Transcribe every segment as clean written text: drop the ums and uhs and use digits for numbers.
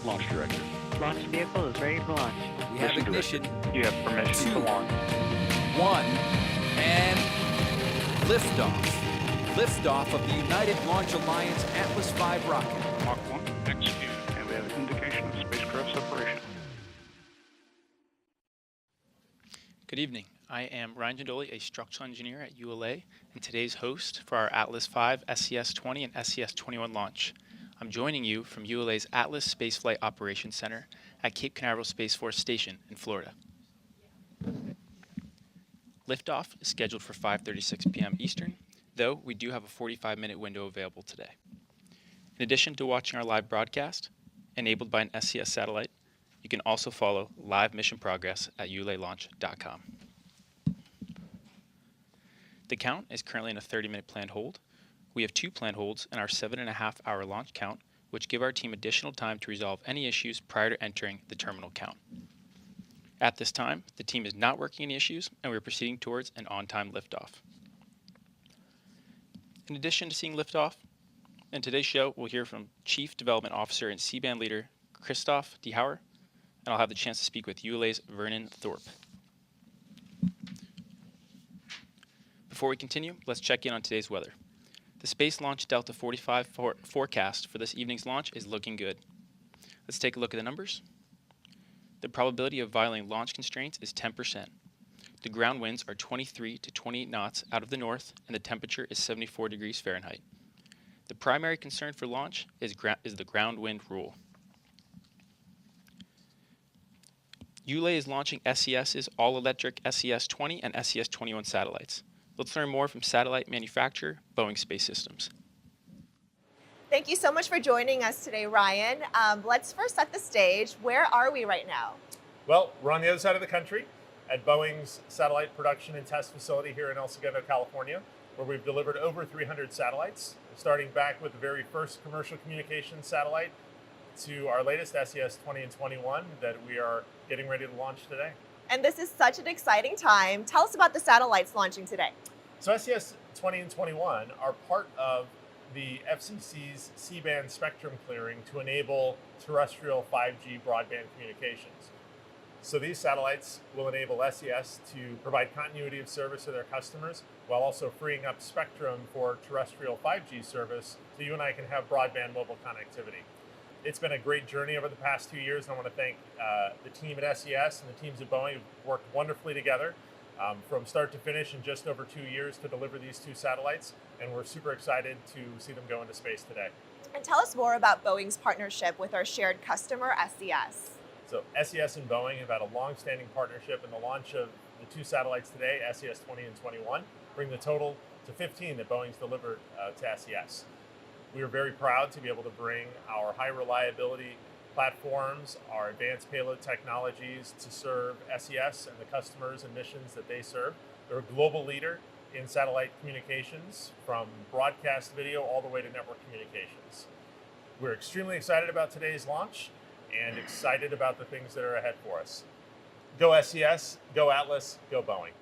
Launch Director. Launch vehicle is ready for launch. We have Mission ignition. Director. You have permission to launch. 1, and liftoff. Liftoff of the United Launch Alliance Atlas V rocket. Mach 1, execute, and we have an indication of spacecraft separation. Good evening. I am Ryan Jandoli, a structural engineer at ULA, and today's host for our Atlas V, SES-20 and SES-21 launch. I'm joining you from ULA's Atlas Spaceflight Operations Center at Cape Canaveral Space Force Station in Florida. Liftoff is scheduled for 5:36 p.m. Eastern, though we do have a 45-minute window available today. In addition to watching our live broadcast, enabled by an SES satellite, you can also follow live mission progress at ulalaunch.com. The count is currently in a 30-minute planned hold. We have 2 planned holds in our 7.5-hour launch count, which give our team additional time to resolve any issues prior to entering the terminal count. At this time, the team is not working any issues, and we are proceeding towards an on-time liftoff. In addition to seeing liftoff, in today's show, we'll hear from Chief Development Officer and C-band leader Christophe de Houwer, and I'll have the chance to speak with ULA's Vernon Thorpe. Before we continue, let's check in on today's weather. The Space Launch Delta 45 forecast for this evening's launch is looking good. Let's take a look at the numbers. The probability of violating launch constraints is 10%. The ground winds are 23 to 28 knots out of the north, and the temperature is 74 degrees Fahrenheit. The primary concern for launch is the ground wind rule. ULA is launching SES's all-electric SES-20 and SES-21 satellites. Let's learn more from satellite manufacturer Boeing Space Systems. Thank you so much for joining us today, Ryan. Let's first set the stage. Where are we right now? Well, we're on the other side of the country at Boeing's satellite production and test facility here in El Segundo, California, where we've delivered over 300 satellites, starting back with the very first commercial communications satellite to our latest SES-20 and 21 that we are getting ready to launch today. And this is such an exciting time. Tell us about the satellites launching today. So SES-20 and 21 are part of the FCC's C-band spectrum clearing to enable terrestrial 5G broadband communications. So these satellites will enable SES to provide continuity of service to their customers while also freeing up spectrum for terrestrial 5G service so you and I can have broadband mobile connectivity. It's been a great journey over the past 2 years, and I want to thank the team at SES and the teams at Boeing who've worked wonderfully together from start to finish in just over 2 years to deliver these 2 satellites, and we're super excited to see them go into space today. And tell us more about Boeing's partnership with our shared customer, SES. So SES and Boeing have had a long-standing partnership, and the launch of the 2 satellites today, SES-20 and 21, bring the total to 15 that Boeing's delivered to SES. We are very proud to be able to bring our high reliability platforms, our advanced payload technologies to serve SES and the customers and missions that they serve. They're a global leader in satellite communications, from broadcast video all the way to network communications. We're extremely excited about today's launch and excited about the things that are ahead for us. Go SES, go Atlas, go Boeing.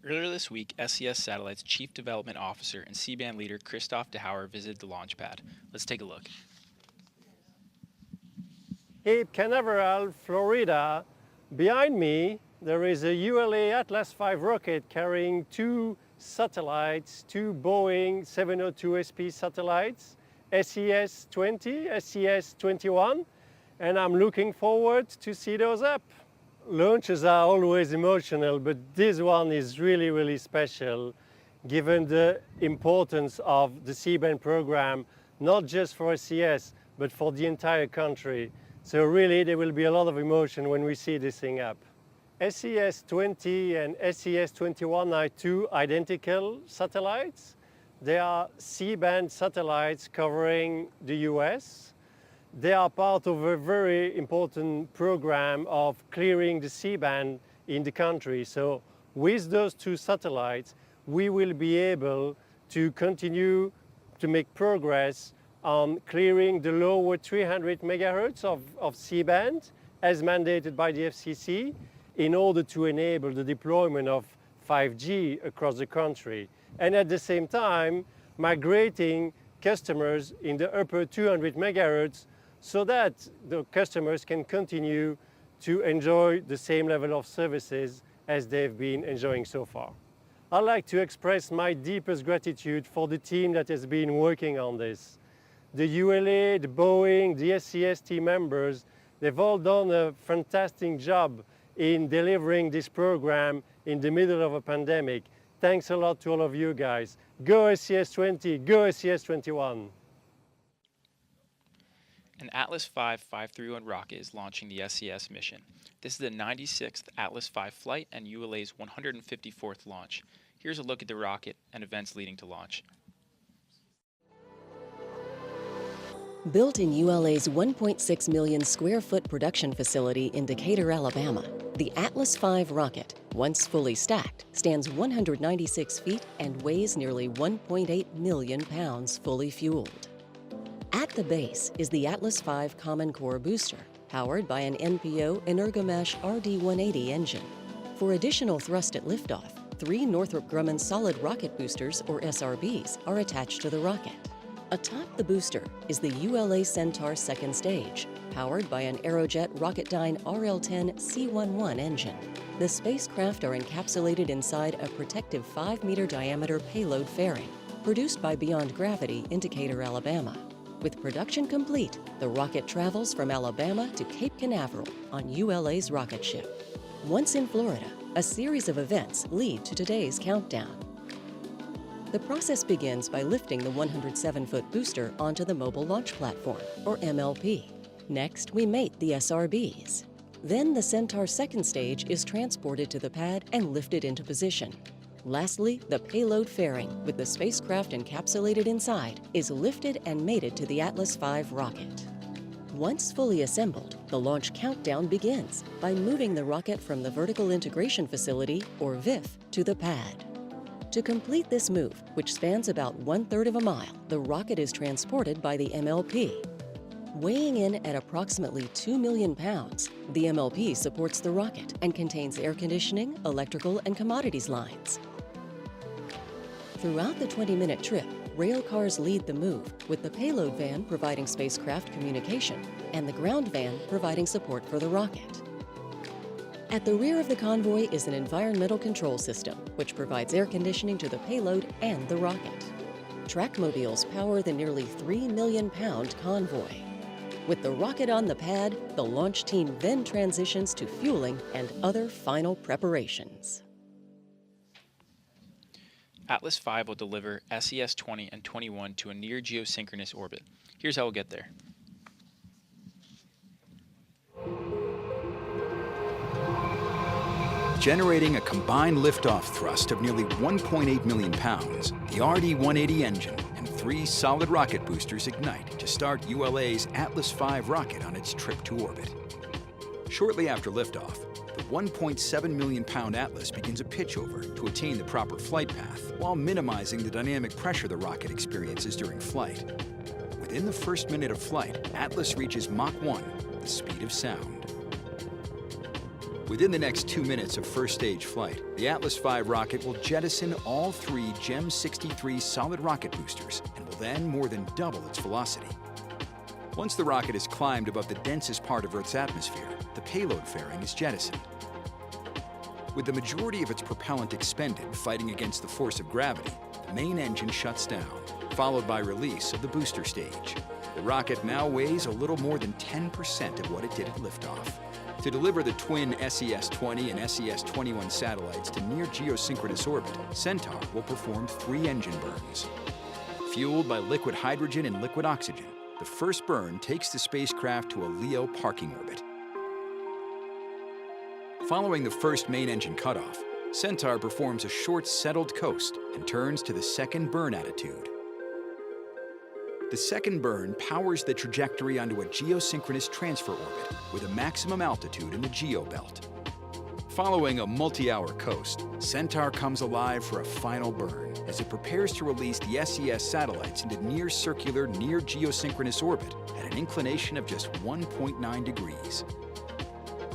Earlier this week, SES Satellite's Chief Development Officer and C-band leader Christophe de Houwer visited the launch pad. Let's take a look. Cape Canaveral, Florida. Behind me, there is a ULA Atlas V rocket carrying 2 satellites, 2 Boeing 702 SP satellites, SES-20, SES-21, and I'm looking forward to see those up. Launches are always emotional, but this one is really, really special, given the importance of the C-band program, not just for SES, but for the entire country. So really, there will be a lot of emotion when we see this thing up. SES-20 and SES-21 are 2 identical satellites. They are C-band satellites covering the US. They are part of a very important program of clearing the C-band in the country. So with those 2 satellites, we will be able to continue to make progress on clearing the lower 300 megahertz of C-band as mandated by the FCC in order to enable the deployment of 5G across the country. And at the same time, migrating customers in the upper 200 megahertz so that the customers can continue to enjoy the same level of services as they've been enjoying so far. I'd like to express my deepest gratitude for the team that has been working on this. The ULA, the Boeing, the SES team members, they've all done a fantastic job in delivering this program in the middle of a pandemic. Thanks a lot to all of you guys. Go SES-20, go SES-21. An Atlas V 531 rocket is launching the SES mission. This is the 96th Atlas V flight and ULA's 154th launch. Here's a look at the rocket and events leading to launch. Built in ULA's 1.6 million square foot production facility in Decatur, Alabama, the Atlas V rocket, once fully stacked, stands 196 feet and weighs nearly 1.8 million pounds fully fueled. At the base is the Atlas V Common Core booster, powered by an NPO Energomesh RD-180 engine. For additional thrust at liftoff, 3 Northrop Grumman solid rocket boosters, or SRBs, are attached to the rocket. Atop the booster is the ULA Centaur second stage, powered by an Aerojet Rocketdyne RL-10 C11 engine. The spacecraft are encapsulated inside a protective 5-meter diameter payload fairing, produced by Beyond Gravity in Decatur, Alabama. With production complete, the rocket travels from Alabama to Cape Canaveral on ULA's rocket ship. Once in Florida, a series of events lead to today's countdown. The process begins by lifting the 107-foot booster onto the Mobile Launch Platform, or MLP. Next, we mate the SRBs. Then the Centaur second stage is transported to the pad and lifted into position. Lastly, the payload fairing, with the spacecraft encapsulated inside, is lifted and mated to the Atlas V rocket. Once fully assembled, the launch countdown begins by moving the rocket from the Vertical Integration Facility, or VIF, to the pad. To complete this move, which spans about 1/3 of a mile, the rocket is transported by the MLP. Weighing in at approximately 2 million pounds, the MLP supports the rocket and contains air conditioning, electrical, and commodities lines. Throughout the 20-minute trip, rail cars lead the move, with the payload van providing spacecraft communication and the ground van providing support for the rocket. At the rear of the convoy is an environmental control system, which provides air conditioning to the payload and the rocket. Trackmobiles power the nearly 3 million pound convoy. With the rocket on the pad, the launch team then transitions to fueling and other final preparations. Atlas V will deliver SES-20 and 21 to a near-geosynchronous orbit. Here's how we'll get there. Generating a combined liftoff thrust of nearly 1.8 million pounds, the RD-180 engine and 3 solid rocket boosters ignite to start ULA's Atlas V rocket on its trip to orbit. Shortly after liftoff, the 1.7 million pound Atlas begins a pitchover to attain the proper flight path while minimizing the dynamic pressure the rocket experiences during flight. Within the first minute of flight, Atlas reaches Mach 1, the speed of sound. Within the next 2 minutes of first stage flight, the Atlas V rocket will jettison all 3 GEM 63 solid rocket boosters and will then more than double its velocity. Once the rocket has climbed above the densest part of Earth's atmosphere, the payload fairing is jettisoned. With the majority of its propellant expended fighting against the force of gravity, the main engine shuts down, followed by release of the booster stage. The rocket now weighs a little more than 10% of what it did at liftoff. To deliver the twin SES-20 and SES-21 satellites to near-geosynchronous orbit, Centaur will perform 3 engine burns. Fueled by liquid hydrogen and liquid oxygen, the first burn takes the spacecraft to a LEO parking orbit. Following the first main engine cutoff, Centaur performs a short settled coast and turns to the second burn attitude. The second burn powers the trajectory onto a geosynchronous transfer orbit with a maximum altitude in the geobelt. Following a multi-hour coast, Centaur comes alive for a final burn as it prepares to release the SES satellites into near-circular, near-geosynchronous orbit at an inclination of just 1.9 degrees.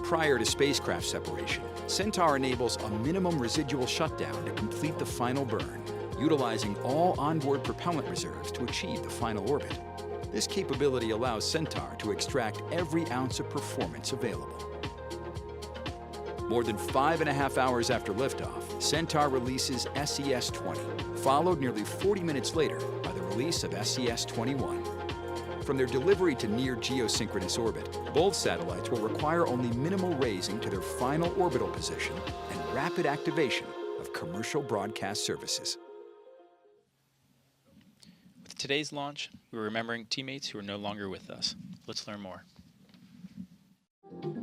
Prior to spacecraft separation, Centaur enables a minimum residual shutdown to complete the final burn, utilizing all onboard propellant reserves to achieve the final orbit. This capability allows Centaur to extract every ounce of performance available. More than 5.5 hours after liftoff, Centaur releases SES-20, followed nearly 40 minutes later by the release of SES-21. From their delivery to near-geosynchronous orbit, both satellites will require only minimal raising to their final orbital position and rapid activation of commercial broadcast services. With today's launch, we're remembering teammates who are no longer with us. Let's learn more.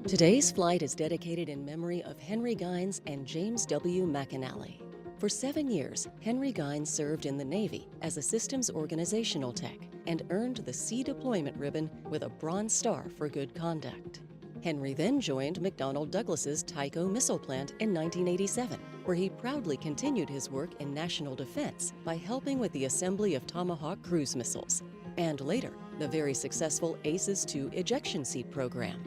Today's flight is dedicated in memory of Henry Gines and James W. McAnally. For 7 years, Henry Gines served in the Navy as a systems organizational tech and earned the Sea Deployment Ribbon with a Bronze Star for good conduct. Henry then joined McDonnell Douglas's Tycho missile plant in 1987, where he proudly continued his work in national defense by helping with the assembly of Tomahawk cruise missiles, and later, the very successful SES-2 ejection seat program.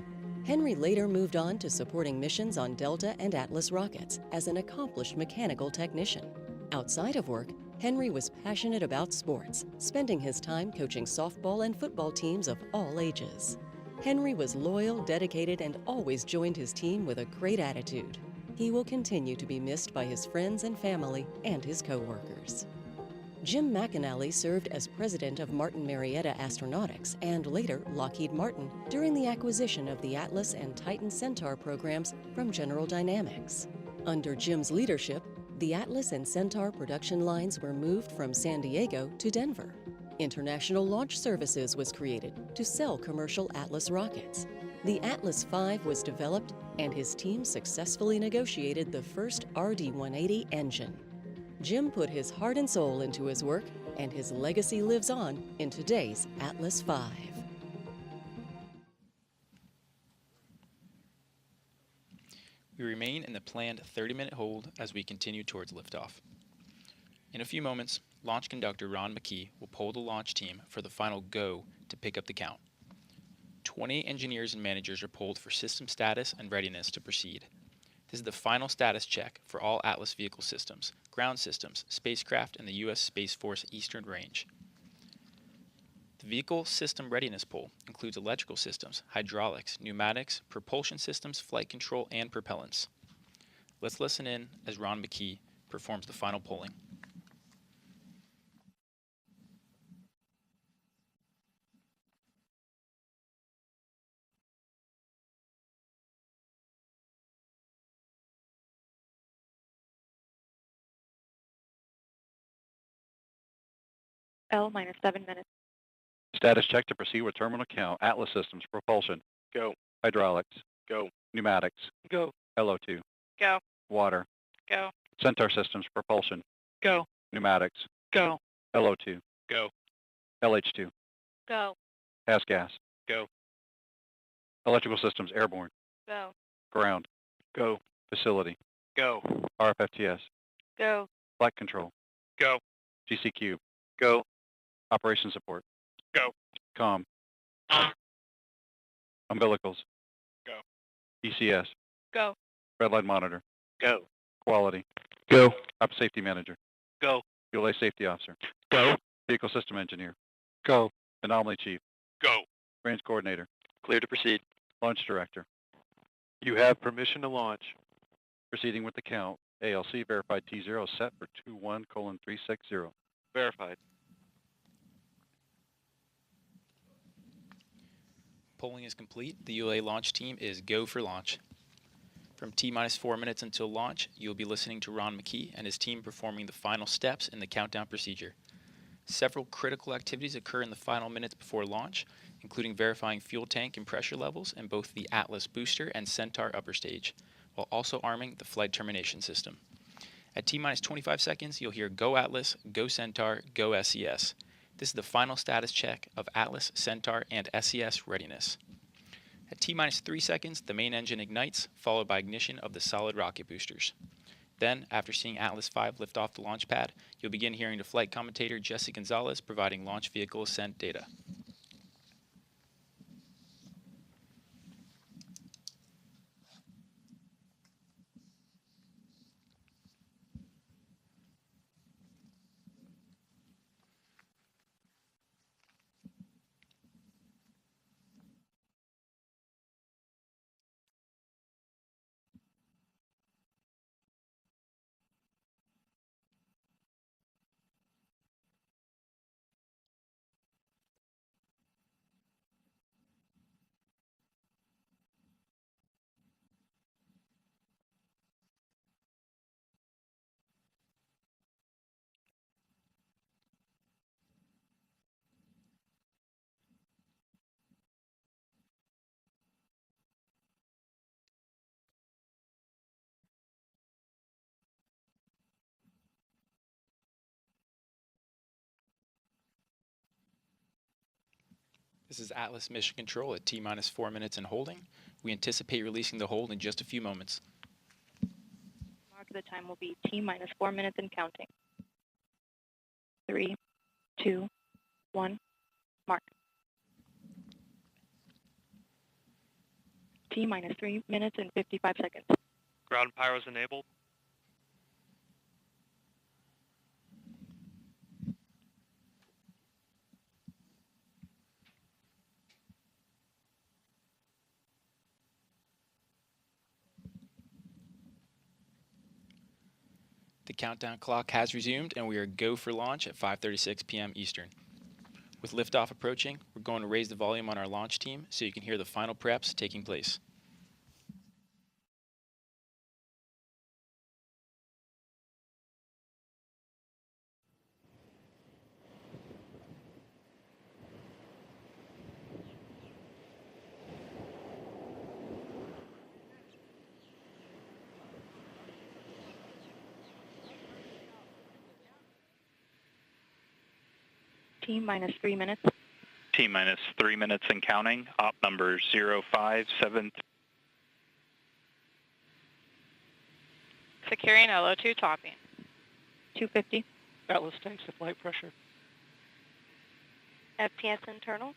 Henry later moved on to supporting missions on Delta and Atlas rockets as an accomplished mechanical technician. Outside of work, Henry was passionate about sports, spending his time coaching softball and football teams of all ages. Henry was loyal, dedicated, and always joined his team with a great attitude. He will continue to be missed by his friends and family and his co-workers. Jim McAnally served as president of Martin Marietta Astronautics and later Lockheed Martin during the acquisition of the Atlas and Titan Centaur programs from General Dynamics. Under Jim's leadership, the Atlas and Centaur production lines were moved from San Diego to Denver. International Launch Services was created to sell commercial Atlas rockets. The Atlas V was developed, and his team successfully negotiated the first RD-180 engine. Jim put his heart and soul into his work, and his legacy lives on in today's Atlas V. We remain in the planned 30-minute hold as we continue towards liftoff. In a few moments, launch conductor Ron McKee will poll the launch team for the final go to pick up the count. 20 engineers and managers are polled for system status and readiness to proceed. This is the final status check for all Atlas vehicle systems, ground systems, spacecraft, and the U.S. Space Force Eastern Range. The vehicle system readiness poll includes electrical systems, hydraulics, pneumatics, propulsion systems, flight control, and propellants. Let's listen in as Ron McKee performs the final polling. L minus 7 minutes. Status check to proceed with terminal count. Atlas systems, propulsion. Go. Hydraulics. Go. Pneumatics. Go. LO2. Go. Water. Go. Centaur systems, propulsion. Go. Pneumatics. Go. LO2. Go. LH2. Go. Pass gas. Go. Electrical systems, airborne. Go. Ground. Go. Facility. Go. RFFTS. Go. Flight control. Go. GCQ. Go. Operation support. Go. COM. Umbilicals. Go. ECS. Go. Red light monitor. Go. Quality. Go. Op safety manager. Go. Fuel aid safety officer. Go. Vehicle system engineer. Go. Anomaly chief. Go. Range coordinator. Clear to proceed. Launch director. You have permission to launch. Proceeding with the count. ALC verified T0 set for 21:360. Verified. Polling is complete. The ULA launch team is go for launch. From T-minus 4 minutes until launch, you'll be listening to Ron McKee and his team performing the final steps in the countdown procedure. Several critical activities occur in the final minutes before launch, including verifying fuel tank and pressure levels in both the Atlas booster and Centaur upper stage, while also arming the flight termination system. At T-minus 25 seconds, you'll hear Go Atlas, Go Centaur, Go SES. This is the final status check of Atlas, Centaur, and SES readiness. At T-minus 3 seconds, the main engine ignites, followed by ignition of the solid rocket boosters. Then, after seeing Atlas V lift off the launch pad, you'll begin hearing the flight commentator Jesse Gonzalez providing launch vehicle ascent data. This is Atlas Mission Control at T-minus 4 minutes and holding. We anticipate releasing the hold in just a few moments. Mark of the time will be T-minus 4 minutes and counting. 3, 2, 1, mark. T-minus 3 minutes and 55 seconds. Ground pyros enabled. The countdown clock has resumed, and we are go for launch at 5:36 p.m. Eastern. With liftoff approaching, we're going to raise the volume on our launch team so you can hear the final preps taking place. T-minus 3 minutes. T-minus 3 minutes and counting. Op number 057. Securing LO2 topping. 250. Atlas tanks to flight pressure. FPS internal.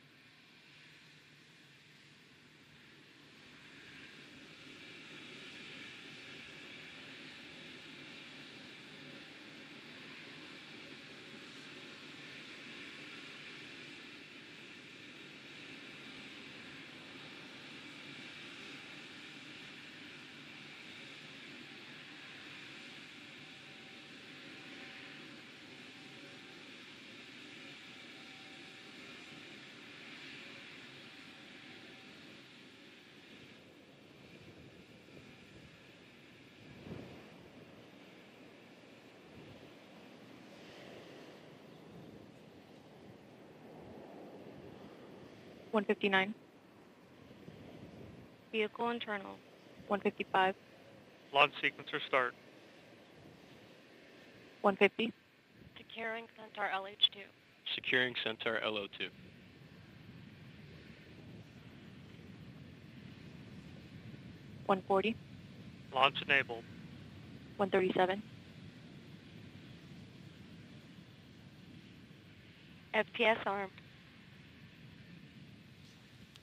$159. Vehicle internal. 155. Launch sequencer start. 150. Securing Centaur LH2. Securing Centaur LO2. $140. Launch enabled. 137. FPS armed.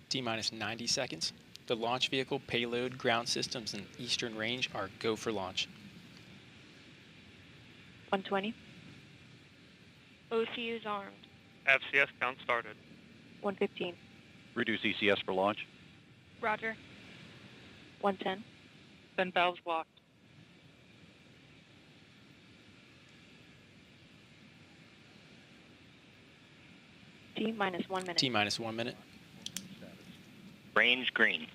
T-minus 90 seconds. The launch vehicle, payload, ground systems, and eastern range are go for launch. 120. OCU's armed. FCS count started. 115. Reduce ECS for launch. Roger. 110. Vent valves blocked. T-minus 1 minute. T-minus 1 minute. Range green.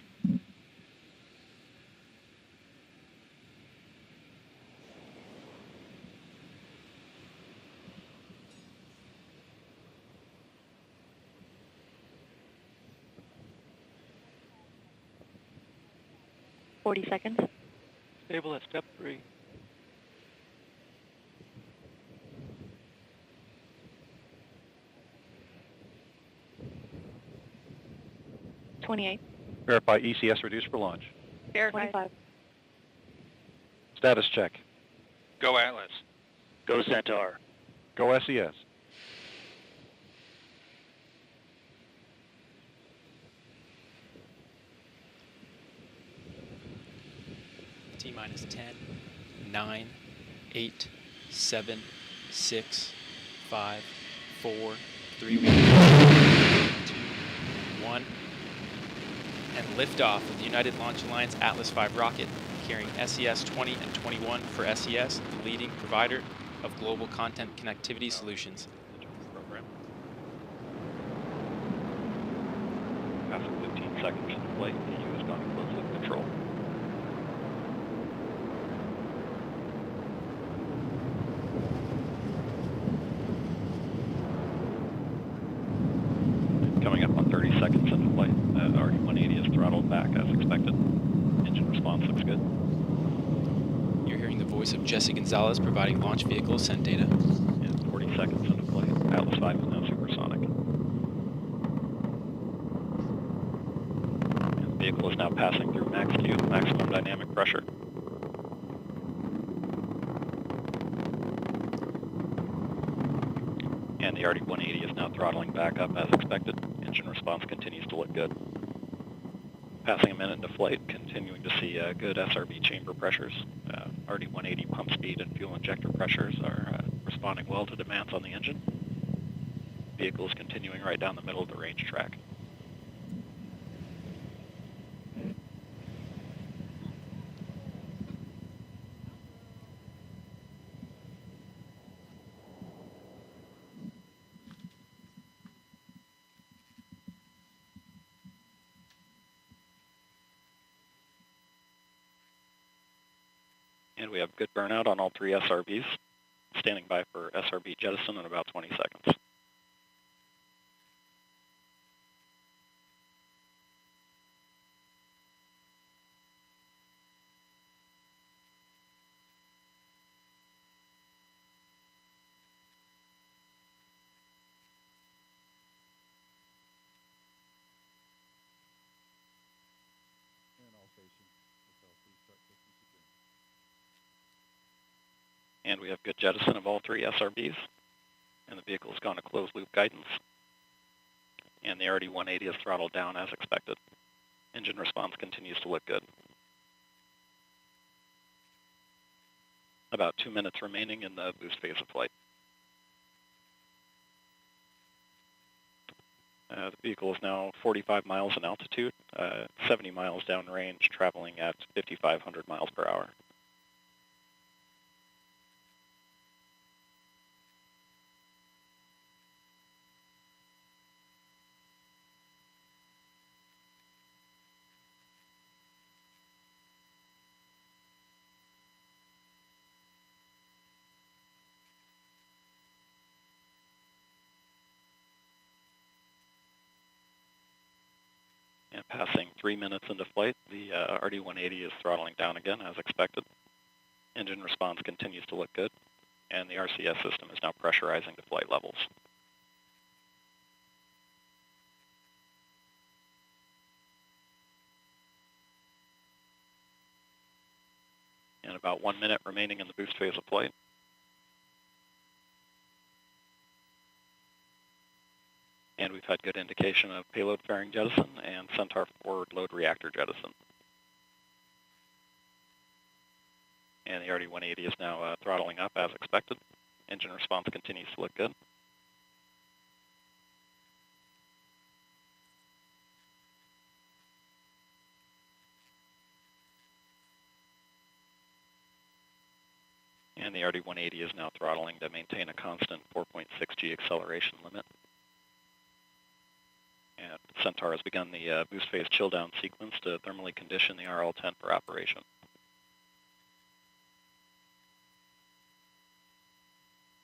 $40 seconds. Stable at step 3. $28. Verify ECS reduced for launch. Verified. 25. Status check. Go Atlas. Go Centaur. Go SES. T-minus 10, 9, 8, 7, 6, 5, 4, 3, 2, 1. And liftoff of the United Launch Alliance Atlas V rocket, carrying SES-20 and 21 for SES, the leading provider of global content connectivity solutions. Program. After 15 seconds into flight, the U has gone to closed loop control. Coming up on 30 seconds into flight, RD-180 is throttled back as expected. Engine response looks good. You're hearing the voice of Jesse Gonzalez providing launch vehicle send data. And 40 seconds into flight, Atlas V is now supersonic. vehicle is now passing through max Q, maximum dynamic pressure. And the RD-180 is now throttling back up as expected. Engine response continues to look good. Passing a minute into flight, continuing to see good SRB chamber pressures. RD-180 pump speed and fuel injector pressures are responding well to demands on the engine. Vehicle is continuing right down the middle of the range track. And we have good burnout on all 3 SRBs. Standing by for SRB jettison in about 20 seconds. And we have good jettison of all 3 SRBs. And the vehicle has gone to closed loop guidance. And the RD-180 is throttled down as expected. Engine response continues to look good. About 2 minutes remaining in the boost phase of flight. The vehicle is now 45 miles in altitude, 70 miles downrange, traveling at 5,500 miles per hour. And passing 3 minutes into flight, the RD-180 is throttling down again as expected. Engine response continues to look good, and the RCS system is now pressurizing to flight levels. And about 1 minute remaining in the boost phase of flight. And we've had good indication of payload fairing jettison and Centaur forward load reactor jettison. And the RD-180 is now throttling up as expected. Engine response continues to look good. And the RD-180 is now throttling to maintain a constant 4.6 G acceleration limit. And Centaur has begun the boost phase chill down sequence to thermally condition the RL-10 for operation.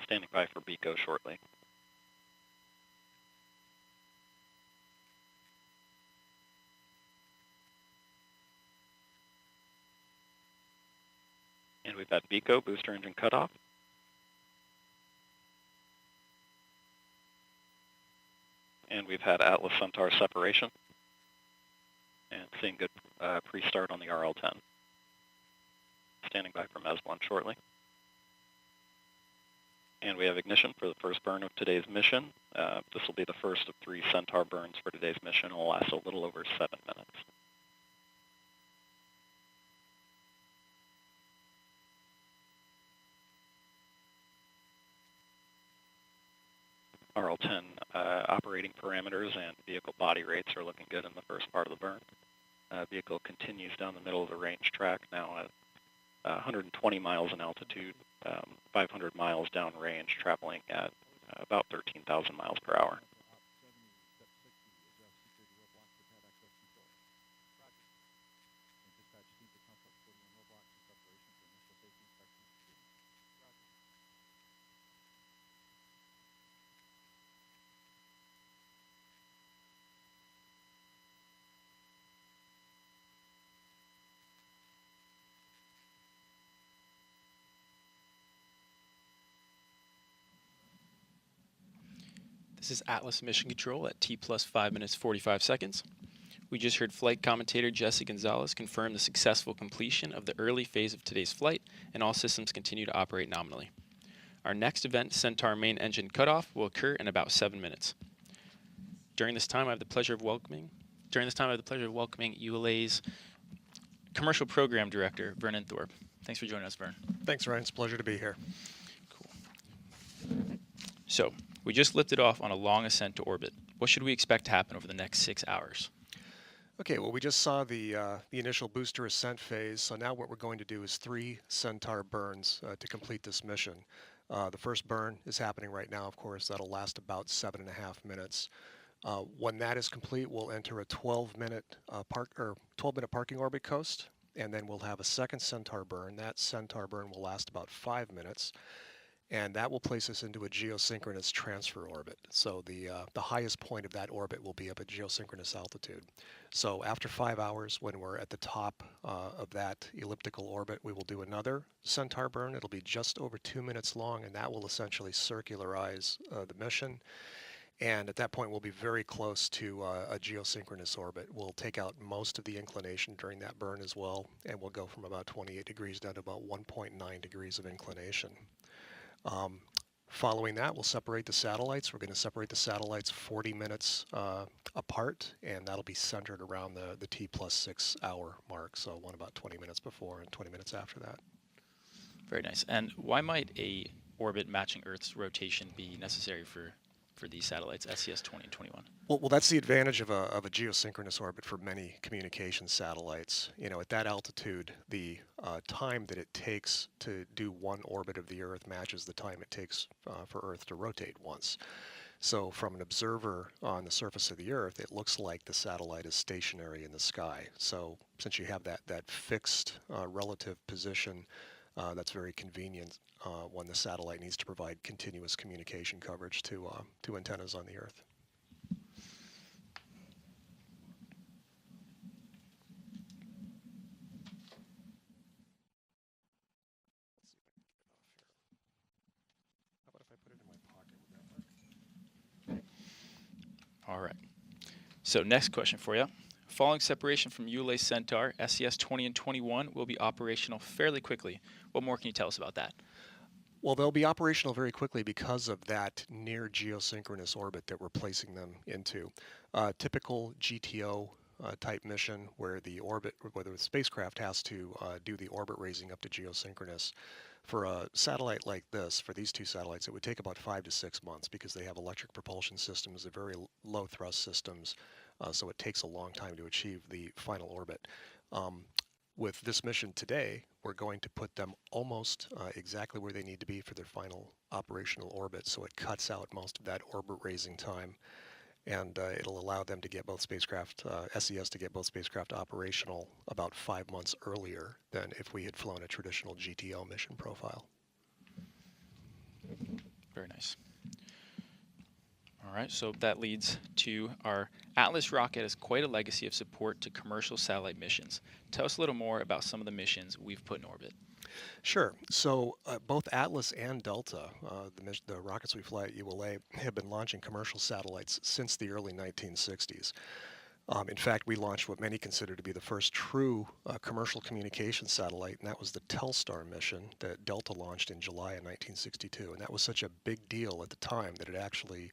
Standing by for BECO shortly. And we've had BECO, booster engine cutoff. And we've had Atlas Centaur separation. And seeing good pre-start on the RL-10. Standing by for MES-1 shortly. And we have ignition for the first burn of today's mission. This will be the first of 3 Centaur burns for today's mission. It will last a little over 7 minutes. RL-10 operating parameters and vehicle body rates are looking good in the first part of the burn. Vehicle continues down the middle of the range track, now at 120 miles in altitude, 500 miles downrange, traveling at about 13,000 miles per hour. This is Atlas Mission Control at T plus 5 minutes 45 seconds. We just heard flight commentator Jesse Gonzalez confirm the successful completion of the early phase of today's flight, and all systems continue to operate nominally. Our next event, Centaur main engine cutoff, will occur in about 7 minutes. During this time, I have the pleasure of welcoming ULA's Commercial Program Director, Vernon Thorpe. Thanks for joining us, Vern. Thanks, Ryan. It's a pleasure to be here. Cool. So, we just lifted off on a long ascent to orbit. What should we expect to happen over the next 6 hours? Okay, well, we just saw the initial booster ascent phase, so now what we're going to do is 3 Centaur burns to complete this mission. The first burn is happening right now, of course. That'll last about 7.5 minutes. When that is complete, we'll enter a 12-minute parking orbit coast, and then we'll have a second Centaur burn. That Centaur burn will last about 5 minutes, and that will place us into a geosynchronous transfer orbit. So the highest point of that orbit will be up at geosynchronous altitude. So after 5 hours, when we're at the top of that elliptical orbit, we will do another Centaur burn. It'll be just over 2 minutes long, and that will essentially circularize the mission. And at that point, we'll be very close to a geosynchronous orbit. We'll take out most of the inclination during that burn as well, and we'll go from about 28 degrees down to about 1.9 degrees of inclination. Following that, we'll separate the satellites. We're going to separate the satellites 40 minutes apart, and that'll be centered around the T plus 6 hour mark, so one about 20 minutes before and 20 minutes after that. Very nice. And why might a orbit matching Earth's rotation be necessary for these satellites, SES-20 and 21? Well, that's the advantage of a geosynchronous orbit for many communication satellites. You know, at that altitude, the time that it takes to do one orbit of the Earth matches the time it takes for Earth to rotate once. So from an observer on the surface of the Earth, it looks like the satellite is stationary in the sky. So since you have that fixed relative position, that's very convenient when the satellite needs to provide continuous communication coverage to antennas on the Earth. How about if I put it in my pocket? Would that work? All right. So next question for you. Following separation from ULA Centaur, SES-20 and 21 will be operational fairly quickly. What more can you tell us about that? Well, they'll be operational very quickly because of that near geosynchronous orbit that we're placing them into. Typical GTO type mission where the spacecraft has to do the orbit raising up to geosynchronous. For a satellite like this, for these 2 satellites, it would take about 5 to 6 months because they have electric propulsion systems, they're very low thrust systems, so it takes a long time to achieve the final orbit. With this mission today, we're going to put them almost exactly where they need to be for their final operational orbit, so it cuts out most of that orbit raising time, and it'll allow them to get both spacecraft, SES to get both spacecraft operational about 5 months earlier than if we had flown a traditional GTO mission profile. Very nice. All right, so that leads to our Atlas rocket has quite a legacy of support to commercial satellite missions. Tell us a little more about some of the missions we've put in orbit. Sure. So both Atlas and Delta, the rockets we fly at ULA, have been launching commercial satellites since the early 1960s. In fact, we launched what many consider to be the first true commercial communication satellite, and that was the Telstar mission that Delta launched in July of 1962. And that was such a big deal at the time that it actually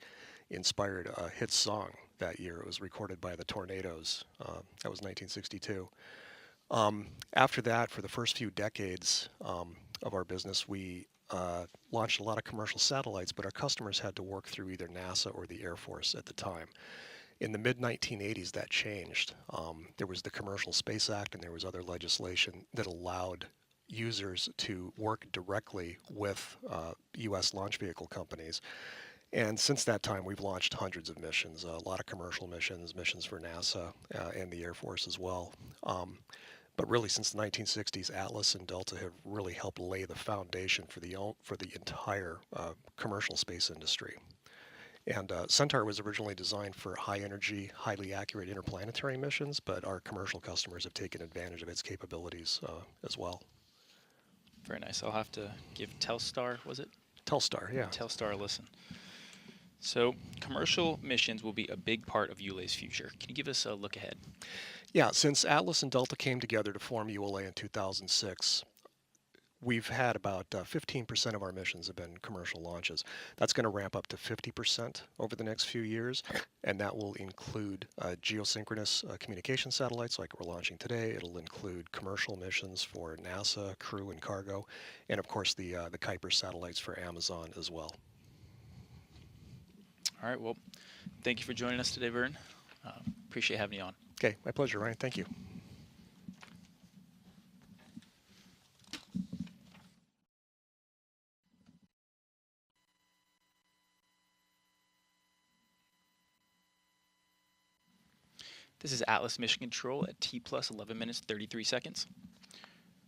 inspired a hit song that year. It was recorded by the Tornadoes. That was 1962. After that, for the first few decades of our business, we launched a lot of commercial satellites, but our customers had to work through either NASA or the Air Force at the time. In the mid-1980s, that changed. There was the Commercial Space Act, and there was other legislation that allowed users to work directly with U.S. launch vehicle companies. And since that time, we've launched hundreds of missions, a lot of commercial missions, missions for NASA and the Air Force as well. But really, since the 1960s, Atlas and Delta have really helped lay the foundation for the entire commercial space industry. And Centaur was originally designed for high-energy, highly accurate interplanetary missions, but our commercial customers have taken advantage of its capabilities as well. Very nice. I'll have to give Telstar, was it? Telstar, yeah. Telstar a listen. So, commercial missions will be a big part of ULA's future. Can you give us a look ahead? Yeah, since Atlas and Delta came together to form ULA in 2006, we've had about 15% of our missions have been commercial launches. That's going to ramp up to 50% over the next few years, and that will include geosynchronous communication satellites like we're launching today. It'll include commercial missions for NASA, crew, and cargo, and of course the Kuiper satellites for Amazon as well. All right, well, thank you for joining us today, Vern. Appreciate having you on. Okay, my pleasure, Ryan. Thank you. This is Atlas Mission Control at T plus 11 minutes 33 seconds.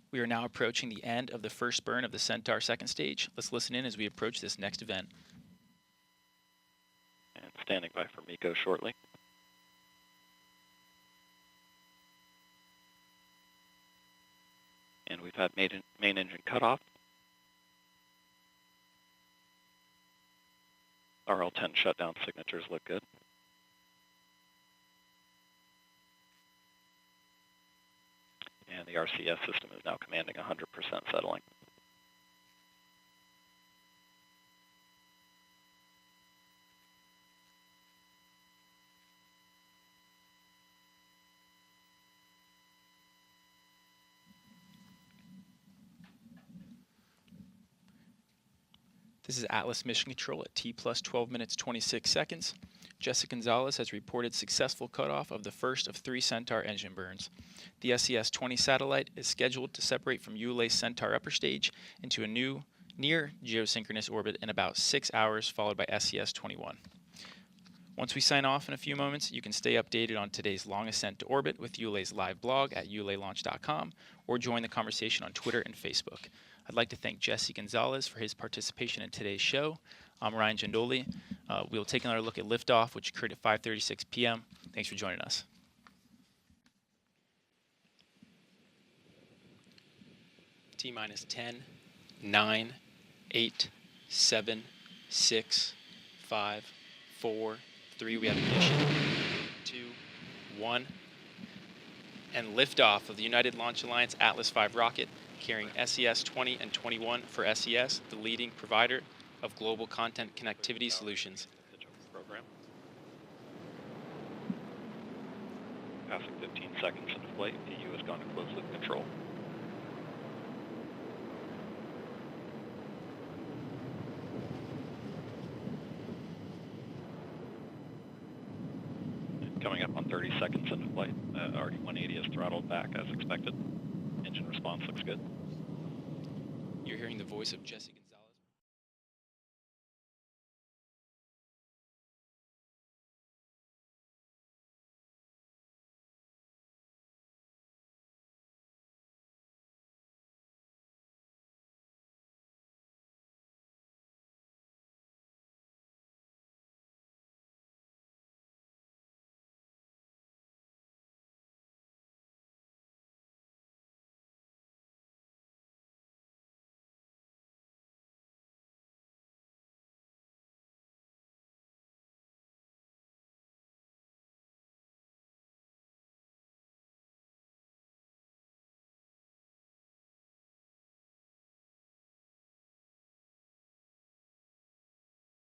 We are now approaching the end of the first burn of the Centaur second stage. Let's listen in as we approach this next event. And standing by for MECO shortly. And we've had main engine cutoff. RL10 shutdown signatures look good. And the RCS system is now commanding 100% settling. This is Atlas Mission Control at T plus 12 minutes 26 seconds. Jessica Gonzalez has reported successful cutoff of the first of 3 Centaur engine burns. The SES-20 satellite is scheduled to separate from ULA's Centaur upper stage into a new near-geosynchronous orbit in about 6 hours, followed by SES-21. Once we sign off in a few moments, you can stay updated on today's long ascent to orbit with ULA's live blog at ulalaunch.com or join the conversation on Twitter and Facebook. I'd like to thank Jesse Gonzalez for his participation in today's show. I'm Ryan Gendoli. We'll take another look at Liftoff, which occurred at 5:36 p.m. Thanks for joining us. T-minus 10, 9, 8, 7, 6, 5, 4, 3. We have ignition. 2, 1. And liftoff of the United Launch Alliance Atlas V rocket carrying SES-20 and 21 for SES, the leading provider of global content connectivity solutions. Program. Passing 15 seconds into flight, PU has gone to closed loop control. Coming up on 30 seconds into flight, RD-180 is throttled back as expected. Engine response looks good. You're hearing the voice of Jesse.